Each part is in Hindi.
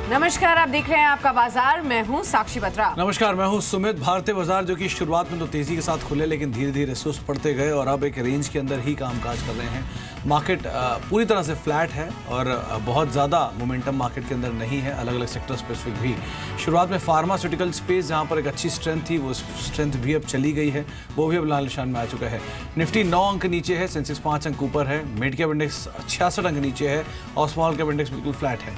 नमस्कार, आप देख रहे हैं आपका बाजार। मैं हूं साक्षी बत्रा। नमस्कार, मैं हूं सुमित। भारतीय बाजार जो कि शुरुआत में तो तेजी के साथ खुले, लेकिन धीरे धीरे सुस्त पड़ते गए और अब एक रेंज के अंदर ही कामकाज कर रहे हैं। मार्केट पूरी तरह से फ्लैट है और बहुत ज़्यादा मोमेंटम मार्केट के अंदर नहीं है, अलग अलग सेक्टर स्पेसिफिक भी। शुरुआत में फार्मास्यूटिकल स्पेस जहां पर एक अच्छी स्ट्रेंथ थी, वो स्ट्रेंथ भी अब चली गई है, वो भी अब लाल निशान में आ चुका है। निफ्टी 9 अंक नीचे है, सेंसेक्स 5 अंक ऊपर है, मिड कैप इंडेक्स 66 अंक नीचे है और स्मॉल कैप इंडेक्स बिल्कुल फ्लैट है।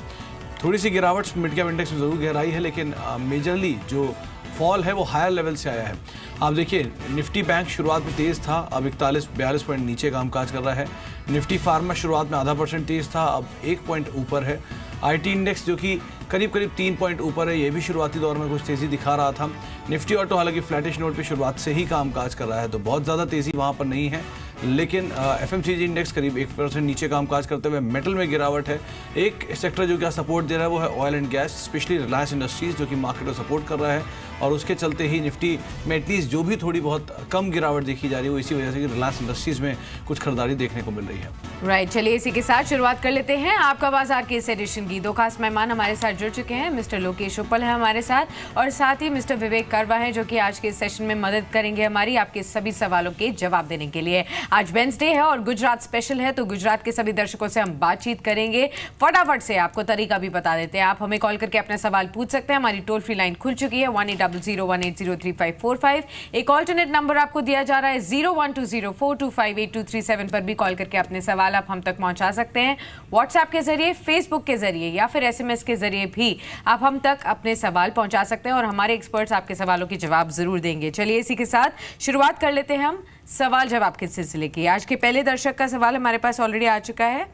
थोड़ी सी गिरावट मिड कैप इंडेक्स में ज़रूर गहराई है, लेकिन मेजरली जो फॉल है वो हायर लेवल से आया है। आप देखिए, निफ्टी बैंक शुरुआत में तेज़ था, अब 41-42 पॉइंट नीचे कामकाज कर रहा है। निफ्टी फार्मा शुरुआत में आधा % तेज़ था, अब 1 पॉइंट ऊपर है। आईटी इंडेक्स जो कि करीब 3 पॉइंट ऊपर है, ये भी शुरुआती दौर में कुछ तेज़ी दिखा रहा था। निफ्टी ऑटो हालांकि फ्लैटिश नोट पे शुरुआत से ही कामकाज कर रहा है, तो बहुत ज़्यादा तेज़ी वहाँ पर नहीं है। लेकिन एफएमसीजी इंडेक्स करीब 1% नीचे कामकाज करते हुए मेटल में गिरावट है। एक सेक्टर जो क्या सपोर्ट दे रहा है वो है oil and gas, specially Reliance industries जो कि मार्केट को सपोर्ट कर रहा है, और उसके चलते ही निफ्टी में एटलीस्ट जो भी थोड़ी बहुत कम गिरावट देखी जा रही है वो इसी वजह से कि रिलायंस इंडस्ट्रीज़ में कुछ खरीदारी देखने को मिल रही है। राइट, चलिए इसी के साथ शुरुआत कर लेते हैं आपका बाजार के इस एडिशन की। 2 खास मेहमान हमारे साथ जुड़ चुके हैं। मिस्टर लोकेश उपल है हमारे साथ, और साथ ही मिस्टर विवेक करवा है जो कि आज के सेशन में मदद करेंगे हमारी आपके सभी सवालों के जवाब देने के लिए। आज वेंसडे है और गुजरात स्पेशल है, तो गुजरात के सभी दर्शकों से हम बातचीत करेंगे। फटाफट से आपको तरीका भी बता देते हैं, आप हमें कॉल करके अपने सवाल पूछ सकते हैं। हमारी टोल फ्री लाइन खुल चुकी है 1800-180-3545। एक ऑल्टरनेट नंबर आपको दिया जा रहा है 012042582237 पर भी कॉल करके अपने सवाल आप हम तक पहुंचा सकते हैं। व्हाट्सएप के जरिए, फेसबुक के जरिए या फिर SMS के जरिए भी आप हम तक अपने सवाल पहुंचा सकते हैं और हमारे एक्सपर्ट्स आपके सवालों के जवाब जरूर देंगे। चलिए इसी के साथ शुरुआत कर लेते हैं हम सवाल जवाब के सिलसिले की। आज के पहले दर्शक का सवाल हमारे पास ऑलरेडी आ चुका है।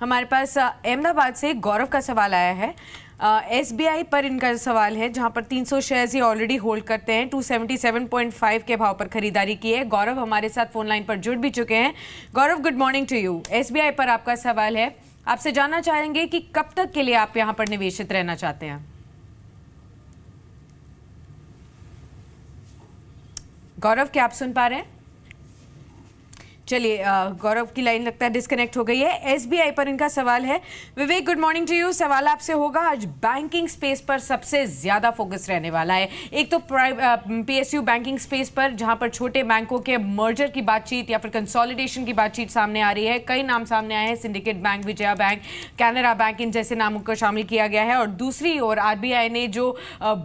हमारे पास अहमदाबाद से गौरव का सवाल आया है। SBI पर इनका सवाल है, जहां पर 300 शेयर्स ये ऑलरेडी होल्ड करते हैं। 277.5 के भाव पर खरीदारी की है। गौरव हमारे साथ फोन लाइन पर जुड़ भी चुके हैं। Gaurav, good morning to you. SBI पर आपका सवाल है, आपसे जानना चाहेंगे कि कब तक के लिए आप यहां पर निवेशित रहना चाहते हैं। गौरव, क्या आप सुन पा रहे हैं? चलिए, गौरव की लाइन लगता है डिस्कनेक्ट हो गई है। SBI पर इनका सवाल है। विवेक, गुड मॉर्निंग टू यू। सवाल आपसे होगा, आज बैंकिंग स्पेस पर सबसे ज्यादा फोकस रहने वाला है। एक तो PSU बैंकिंग स्पेस पर, जहां पर छोटे बैंकों के मर्जर की बातचीत या फिर कंसोलिडेशन की बातचीत सामने आ रही है। कई नाम सामने आए हैं, Syndicate Bank, Vijaya Bank, Canara Bank, इन जैसे नामों को शामिल किया गया है। और दूसरी ओर RBI ने जो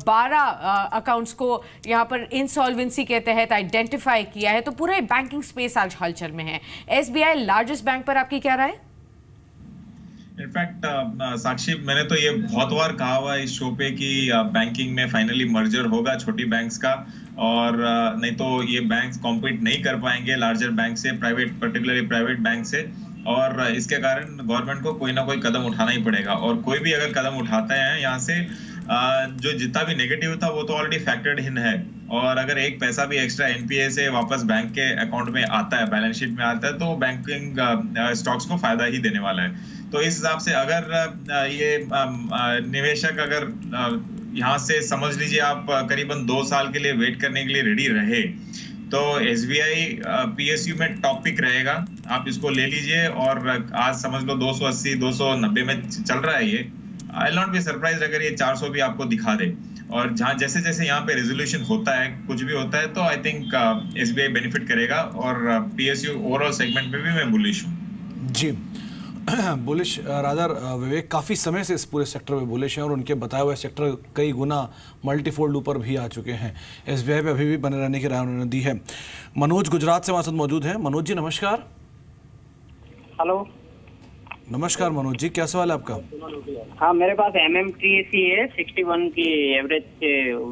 12 अकाउंट्स को यहां पर इंसॉल्वेंसी के तहत आइडेंटिफाई किया है, तो पूरा बैंकिंग स्पेस आज हलचल में है। SBI लार्जेस्ट बैंक पर आपकी क्या राय? इनफैक्ट साक्षी, मैंने तो ये बहुत बार कहा हुआ इस शो पे कि बैंकिंग में फाइनली मर्जर होगा छोटी बैंक्स का, और नहीं तो ये बैंक्स कॉम्पीट नहीं कर पाएंगे लार्जर बैंक से, पर्टिकुलरली प्राइवेट बैंक से, और इसके कारण गवर्नमेंट को कोई ना कोई कदम उठाना ही पड़ेगा। और कोई भी अगर कदम उठाते हैं यहाँ से, जो जितना भी नेगेटिव था वो तो ऑलरेडी फैक्टर्ड इन है, और अगर एक पैसा भी एक्स्ट्रा NPA से वापस बैंक के अकाउंट में आता है, बैलेंस शीट में आता है, तो बैंकिंग स्टॉक्स को फायदा ही देने वाला है। तो इस हिसाब से अगर ये निवेशक अगर यहाँ से समझ लीजिए आप करीबन 2 साल के लिए वेट करने के लिए रेडी रहे, तो SBI PSU में टॉप पिक रहेगा। आप इसको ले लीजिए, और आज समझ लो 280-290 में चल रहा है ये। I will not be surprise अगर ये 400 भी आपको दिखा दे। और जहाँ जैसे जैसे यहाँ पे रेजोल्यूशन होता है, कुछ भी होता है, तो आई थिंक SBI बेनिफिट करेगा, और PSU ओवरऑल सेगमेंट पे भी मैं बुलिश हूँ। जी, बुलिश रादर विवेक काफ़ी समय से इस पूरे सेक्टर में बुलिश हैं, और उनके बताए हुए सेक्टर कई गुना मल्टीफोल्ड ऊपर भी आ चुके हैं। SBI पे अभी भी बने रहने की राय उन्होंने दी है। मनोज गुजरात से हमारे साथ मौजूद हैं। मनोज जी, नमस्कार। हेलो, नमस्कार मनोज जी, क्या सवाल है आपका? हाँ, मेरे पास MMTC है, 61 की एवरेज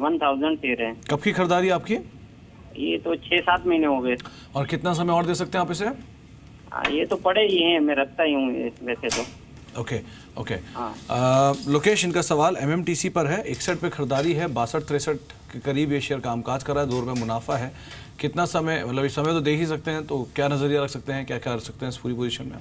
1000 शेयर है। कब की खरीदारी आपकी? ये तो 6-7 महीने हो गए। और कितना समय और दे सकते हैं आप इसे? ये तो पड़े ही हैं, मैं रखता ही हूँ वैसे तो। ओके। लोकेश, इनका सवाल MMTC पर है। 61 पे खरीदारी है, 62-63 के करीब ये शेयर कामकाज कर रहा है, 2 रुपये मुनाफा है। कितना समय, मतलब इस समय तो दे ही सकते हैं, तो क्या नजरिया रख सकते हैं, क्या क्या रख सकते हैं इस पूरी पोजीशन में?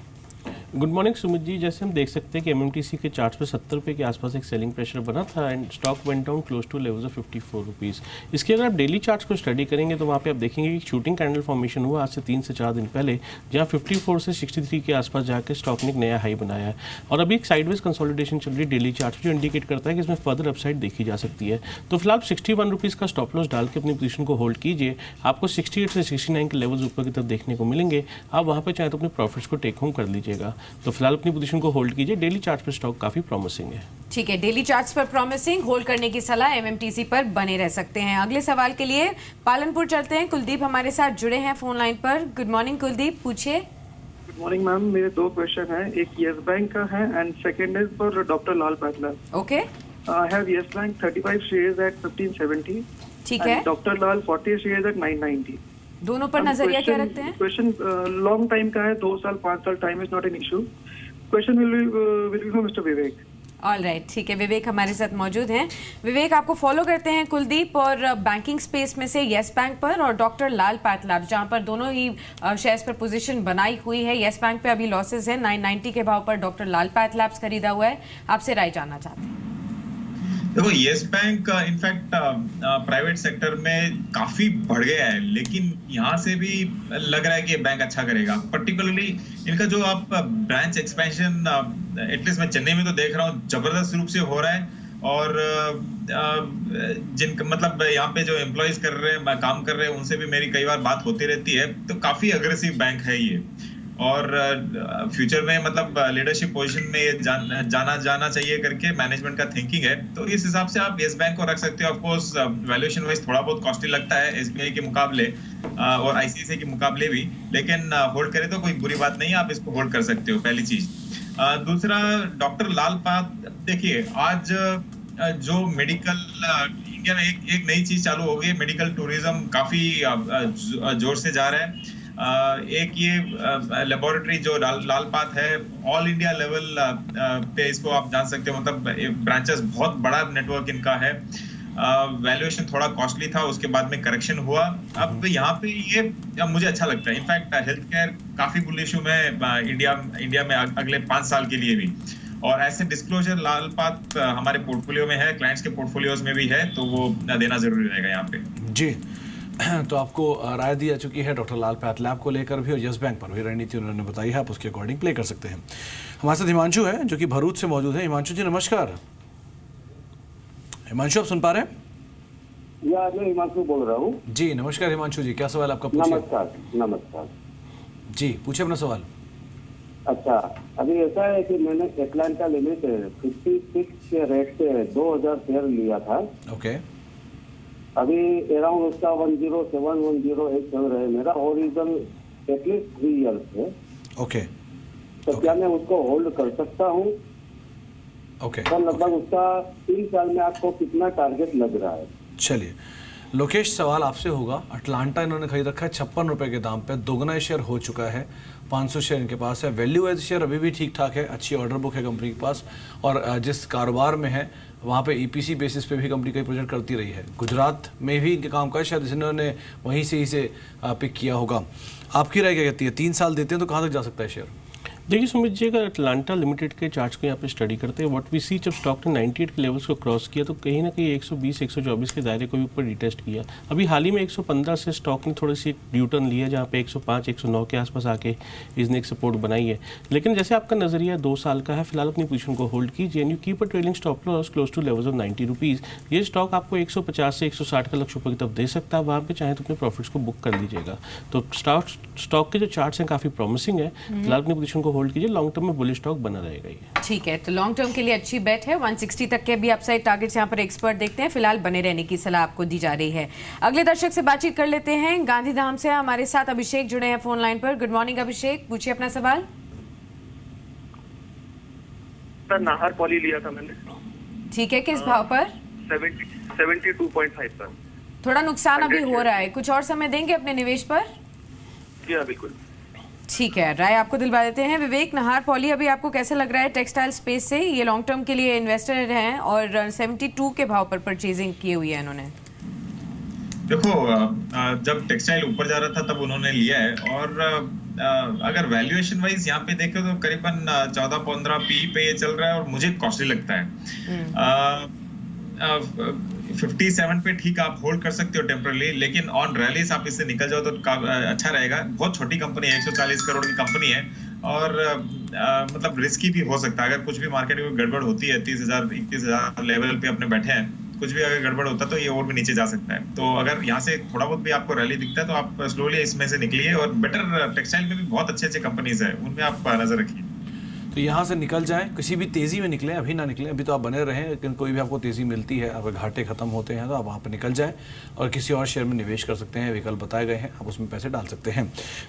Good morning Sumit ji. जैसे हम देख सकते हैं कि एमएमटीसी के चार्ट्स पे 70 रुपये के आसपास एक सेलिंग प्रेशर बना था and stock went down close two levels of 54 rupees. इसके अगर आप डेली चार्ट्स को स्टडी करेंगे तो वहाँ पे आप देखेंगे कि शूटिंग कैंडल फॉर्मेशन हुआ आज से 3 से 4 दिन पहले, जहाँ 54 से 63 के आसपास जाकर स्टॉक ने एक नया हाई बनाया है और अभी एक साइडवेज कंसोलिडेशन चल रही है डेली चार्ट्स, जो इंडिकेट करता है कि इसमें फर्दर अपसाइड देखी जा सकती है। तो फिलहाल 61 रुपीज़ का स्टॉप लॉस डाल के अपनी पोजीशन को होल्ड कीजिए। आपको 68 से 69 के लेवल्स ऊपर की तरफ देखने को मिलेंगे। आप वहाँ पे चाहे तो अपने प्रॉफिट्स को टेक होम कर लीजिएगा। तो फिलहाल अपनी पोजीशन को होल्ड कीजिए। डेली चार्ट पर स्टॉक काफी प्रॉमिसिंग है। ठीक है, डेली चार्ट्स पर प्रॉमिसिंग होल्ड करने की सलाह, एमएमटीसी पर बने रह सकते हैं। अगले सवाल के लिए पालनपुर चलते हैं। कुलदीप हमारे साथ जुड़े हैं फोन लाइन पर। गुड मॉर्निंग कुलदीप, पूछिए। गुड मॉर्निंग मैम, मेरे 2 क्वेश्चन हैं। एक येस बैंक का है and second is for doctor Lal PathLabs. Okay, I have Yes Bank 35 shares at 1570। ठीक है। Doctor Lal 40 shares at 990। दोनों पर नजरिया क्या रखते हैं? क्वेश्चन लॉन्ग टाइम का है, 2 साल 5 साल, time is not an issue. Question will be for mister Vivek. All right, ठीक है, विवेक हमारे साथ मौजूद हैं। विवेक, आपको फॉलो करते हैं कुलदीप और बैंकिंग स्पेस में से येस बैंक पर और डॉक्टर लाल पाटलार, जहां पर दोनों ही शेयर्स पर पोजीशन बनाई हुई है। येस बैंक पे अभी लॉसेस है, 990 के भाव पर डॉक्टर लाल पाटलार खरीदा हुआ है। आपसे राय जानना चाहते हैं। देखो, yes bank in fact private sector में काफी बढ़ गया है, लेकिन यहाँ से भी लग रहा है कि ये बैंक अच्छा करेगा। पर्टिकुलरली इनका जो आप ब्रांच एक्सपेंशन एटलीस्ट मैं चेन्नई में तो देख रहा हूँ जबरदस्त रूप से हो रहा है। और जिन मतलब यहाँ पे जो एम्प्लॉयज कर रहे हैं, काम कर रहे हैं, उनसे भी मेरी कई बार बात होती रहती है। तो काफी अग्रेसिव बैंक है ये, और फ्यूचर में मतलब लीडरशिप पोजीशन में ये जाना चाहिए करके मैनेजमेंट का थिंकिंग है। तो इस हिसाब से आप येस बैंक को रख सकते हो। ऑफ कोर्स वैल्यूएशन वाइज थोड़ा बहुत कॉस्टली लगता है एसबीआई के मुकाबले और आईसीआईसीआई के मुकाबले भी, लेकिन होल्ड करें तो कोई बुरी बात नहीं है, आप इसको होल्ड कर सकते हो, पहली चीज। दूसरा, डॉक्टर लाल पाट, देखिए आज जो मेडिकल इंडिया में एक नई चीज चालू हो गई है, मेडिकल टूरिज्म काफी जोर से जा रहा है। एक ये लेबोरेटरी जो लाल पाथ है, ऑल इंडिया लेवल पे इसको आप जान सकते हो, मतलब ब्रांचेस बहुत बड़ा नेटवर्क इनका है। वैल्यूएशन थोड़ा कॉस्टली था, उसके बाद में करेक्शन हुआ। अब यहाँ पे ये मुझे अच्छा लगता है। इनफैक्ट हेल्थ केयर काफी बुलिश हूं मैं इंडिया में अगले 5 साल के लिए भी। और ऐसे डिस्क्लोजर लाल पाथ हमारे पोर्टफोलियो में है, क्लाइंट्स के पोर्टफोलियोज में भी है, तो वो देना जरूरी रहेगा यहाँ पे। जी, तो आपको राय दी जा चुकी है डॉक्टर लाल पाटलार को लेकर भी और येस बैंक पर भी रणनीति उन्होंने बताई है, आप उसके अकॉर्डिंग प्ले कर सकते हैं। हमारे साथ हिमांशु है जो कि भरूच से मौजूद है। हिमांशु जी नमस्कार। हिमांशु, आप सुन पा रहे हैं? मैं हिमांशु बोल रहा हूँ। जी नमस्कार हिमांशु जी, क्या सवाल आपका? पूछिए। नमस्कार जी, पूछिए अपना सवाल। अच्छा, अभी ऐसा है कि मैंने एटलांटा लिमिटेड 56 के रेट से 2000 शेयर लिया था। ओके। अभी अराउंड उसका 107-108 चल रहा है। मेरा ओरिजिन एटलीस्ट 3 इयर्स है। ओके। तो क्या मैं उसको होल्ड कर सकता हूँ? ओके। तो लगभग उसका 3 साल में आपको कितना टारगेट लग रहा है? चलिए लोकेश, सवाल आपसे होगा। अटलांटा इन्होंने खरीद रखा है 56 रुपए के दाम पे, दोगुना शेयर हो चुका है, 500 शेयर इनके पास है। वैल्यू एज शेयर अभी भी ठीक ठाक है, अच्छी ऑर्डर बुक है कंपनी के पास, और जिस कारोबार में है वहाँ पे ईपीसी बेसिस पे भी कंपनी कई प्रोजेक्ट करती रही है। गुजरात में भी इनके काम का है, शायद इन्होंने वहीं से ही से पिक किया होगा। आपकी राय क्या कहती है? 3 साल देते हैं तो कहाँ तक जा सकता है शेयर? देखिए सुमित जी, अगर अटलांटा लिमिटेड के चार्ट्स को यहाँ पे स्टडी करते हैं, व्हाट वी सी, जब स्टॉक ने 98 के लेवल्स को क्रॉस किया तो कहीं ना कहीं 120-124 के दायरे को भी ऊपर रिटेस्ट किया। अभी हाल ही में 115 से स्टॉक ने थोड़ी सी यू टर्न लिया, जहाँ पे 105-109 के आसपास आके इसने एक सपोर्ट बनाई है। लेकिन जैसे आपका नजरिया 2 साल का है, फिलहाल अपनी पोजीशन को होल्ड कीजिए and you keep a trailing stop loss close two levels of 90 rupees. ये स्टॉक आपको 150 से 160 का लक्ष्य की तरफ दे सकता है, वहाँ पे चाहे तो अपने प्रॉफिट्स को बुक कर लीजिएगा। तो स्टॉक के जो चार्ट्स हैं काफ़ी प्रॉमिसिंग है, फिलहाल अपनी पोजीशन को होल्ड कीजिए, लॉन्ग टर्म में बुलिश स्टॉक बना रहेगा ये। ठीक है, तो लॉन्ग टर्म के लिए अच्छी बेट है। 160 तक के भी अपसाइड टारगेट्स यहाँ पर एक्सपर्ट देखते हैं। फिलहाल बने रहने की सलाह आपको दी जा रही है। अगले दर्शक से बातचीत कर लेते हैं। गांधीधाम से हमारे साथ अभिषेक जुड़े हैं फोन लाइन पर। गुड मॉर्निंग अभिषेक, पूछिए अपना सवाल। सर, नाहर पॉली लिया था मैंने। ठीक है, किस भाव पर? 72.5 पर। थोड़ा नुकसान अभी हो रहा है, कुछ और समय देंगे अपने निवेश पर? जी हाँ, बिल्कुल। ठीक है, राय आपको दिलवा देते हैं। विवेक, नाहर पॉली अभी आपको कैसा लग रहा है टेक्सटाइल स्पेस से? ये लॉन्ग टर्म के लिए इन्वेस्टर हैं और 72 के भाव पर परचेजिंग की हुई है इन्होंने। देखो, जब टेक्सटाइल ऊपर जा रहा था तब उन्होंने लिया है, और अगर वैल्यूएशन वाइज यहाँ पे देखे तो करीबन 14-15 पी पे ये चल रहा है और मुझे कॉस्टली लगता है। 57 पे ठीक आप होल्ड कर सकते हो टेम्परली, लेकिन ऑन रैलीज आप इससे निकल जाओ तो अच्छा रहेगा। बहुत छोटी कंपनी है, 140 करोड़ की कंपनी है और मतलब रिस्की भी हो सकता है। अगर कुछ भी मार्केट में गड़बड़ होती है, 30,000-31,000 लेवल पे अपने बैठे हैं, कुछ भी अगर गड़बड़ होता है तो ये और भी नीचे जा सकता है। तो अगर यहाँ से थोड़ा बहुत भी आपको रैली दिखता है तो आप स्लोली इसमें से निकलिए। और बेटर टेक्सटाइल में भी बहुत अच्छे अच्छे कंपनीज है, उनमें आप नजर रखिए। तो यहाँ से निकल जाएं, किसी भी तेज़ी में निकलें, अभी ना निकलें, अभी तो आप बने रहें, लेकिन कोई भी आपको तेज़ी मिलती है, आपके घाटे खत्म होते हैं तो आप वहाँ पर निकल जाएं और किसी और शेयर में निवेश कर सकते हैं। विकल्प बताए गए हैं, आप उसमें पैसे डाल सकते हैं।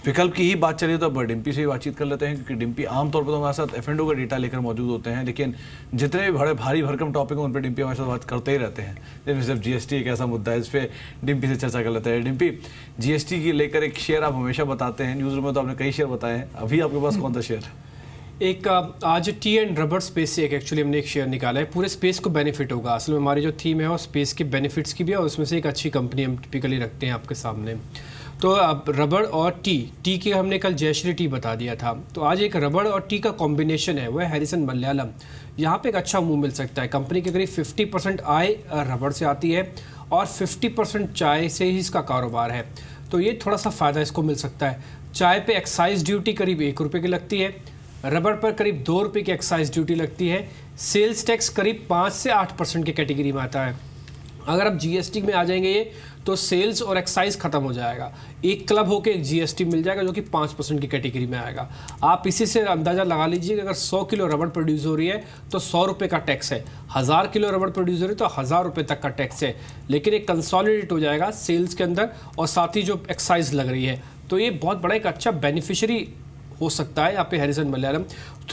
विकल्प की ही बात चलिए तो अब डिम्पी से ही बातचीत कर लेते हैं, क्योंकि डिम्पी आमतौर पर तो हमारे साथ F&O का डेटा लेकर मौजूद होते हैं, लेकिन जितने भी बड़े भारी भरकम टॉपिक हैं उन पर डिम्पी हमारे साथ बात करते ही रहते हैं। जैसे सिर्फ GST एक ऐसा मुद्दा है, इस पर डिम्पी से चर्चा कर लेते हैं। डिम्पी, GST की लेकर एक शेयर आप हमेशा बताते हैं, न्यूज़ में तो आपने कई शेयर बताए हैं, अभी आपके पास कौन सा शेयर? एक आज टी एंड रबर स्पेस से एक्चुअली हमने एक शेयर निकाला है। पूरे स्पेस को बेनिफिट होगा। असल में हमारी जो थीम है वो स्पेस के बेनिफिट्स की भी है और उसमें से एक अच्छी कंपनी हम टिपिकली रखते हैं आपके सामने। तो अब रबर और टी की हमने कल जयश्री टी बता दिया था, तो आज एक रबर और टी का कॉम्बिनेशन है, वो है हैरिसन मलयालम। यहाँ पे एक अच्छा मूव मिल सकता है। कंपनी के करीब 50% आय रबर से आती है और 50% चाय से ही इसका कारोबार है, तो ये थोड़ा सा फ़ायदा इसको मिल सकता है। चाय पे एक्साइज ड्यूटी करीब 1 रुपये की लगती है, रबर पर करीब 2 रुपये की एक्साइज ड्यूटी लगती है, सेल्स टैक्स करीब 5 से 8% की कैटेगरी में आता है। अगर आप GST में आ जाएंगे ये तो सेल्स और एक्साइज खत्म हो जाएगा, एक क्लब होकर एक GST मिल जाएगा जो कि 5% की कैटेगरी में आएगा। आप इसी से अंदाज़ा लगा लीजिए कि अगर 100 किलो रबर प्रोड्यूस हो रही है तो 100 रुपये का टैक्स है, 1000 किलो रबर प्रोड्यूस हो रही है तो 1000 रुपये तक का टैक्स है, लेकिन एक कंसोलिडेट हो जाएगा सेल्स के अंदर और साथ ही जो एक्साइज लग रही है। तो ये बहुत बड़ा एक अच्छा बेनिफिशियरी हो सकता है यहाँ पे हैरिसन मलयालम।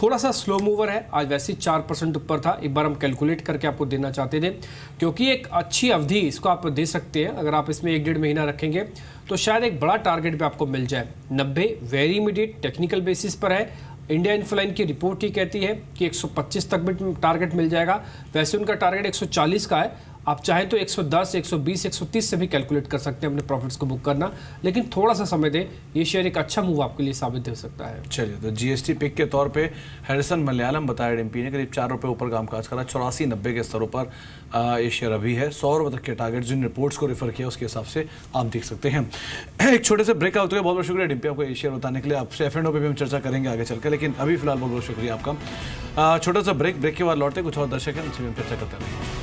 थोड़ा सा स्लो मूवर है, आज वैसे ही 4% ऊपर था। एक बार हम कैलकुलेट करके आपको देना चाहते थे, क्योंकि एक अच्छी अवधि इसको आप दे सकते हैं। अगर आप इसमें 1-1.5 महीना रखेंगे तो शायद एक बड़ा टारगेट पे आपको मिल जाए। 90 वेरी इमीडिएट टेक्निकल बेसिस पर है। इंडिया इन्फ्लाइन की रिपोर्ट ही कहती है कि 125 तक भी टारगेट मिल जाएगा। वैसे उनका टारगेट 140 का है, आप चाहें तो 110, 120, 130 से भी कैलकुलेट कर सकते हैं अपने प्रॉफिट्स को बुक करना, लेकिन थोड़ा सा समय दें, ये शेयर एक अच्छा मूव आपके लिए साबित हो सकता है। चलिए, तो GST पिक के तौर पे हैरिसन मलयालम बताया डिम्पी ने, करीब 4 रुपये ऊपर कामकाज करा, 84-90 के स्तरों पर ये शेयर अभी है। 100 रुपये तक के टारगेट जिन रिपोर्ट्स को रेफर किया उसके हिसाब से आप देख सकते हैं। एक छोटे से ब्रेक आउट, बहुत बहुत शुक्रिया डिम्पी आपको ये शेयर बताने के लिए। आपसे F&O पे भी हम चर्चा करेंगे आगे चलकर, लेकिन अभी फिलहाल बहुत बहुत शुक्रिया आपका। छोटा सा ब्रेक के बाद लौटते, कुछ और दर्शक हैं उनसे भी हम चर्चा करते रहेंगे।